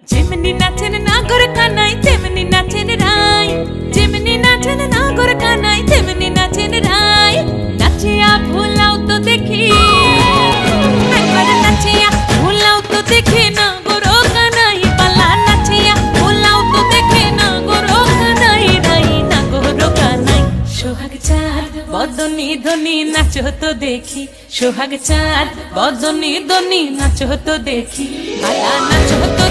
যেমনি নাচেন নাগর কানাই তেমনি নাচেন রাই, যেমনি নাচেন নাগর কানাই তেমনি নাচেন রাই। নাচিয়া ভুলাও তো দেখি, একবার নাচিয়া ভুলাও তো দেখি নাগর কানাই পালা। নাচিয়া ভুলাও তো দেখি নাগর কানাই রাই, নাগর কানাই। সোহাগ চাঁদ বদনি ধনি নাচো তো দেখি, সোহাগ চাঁদ বদনি ধনি নাচো তো দেখি, পালা নাচো তো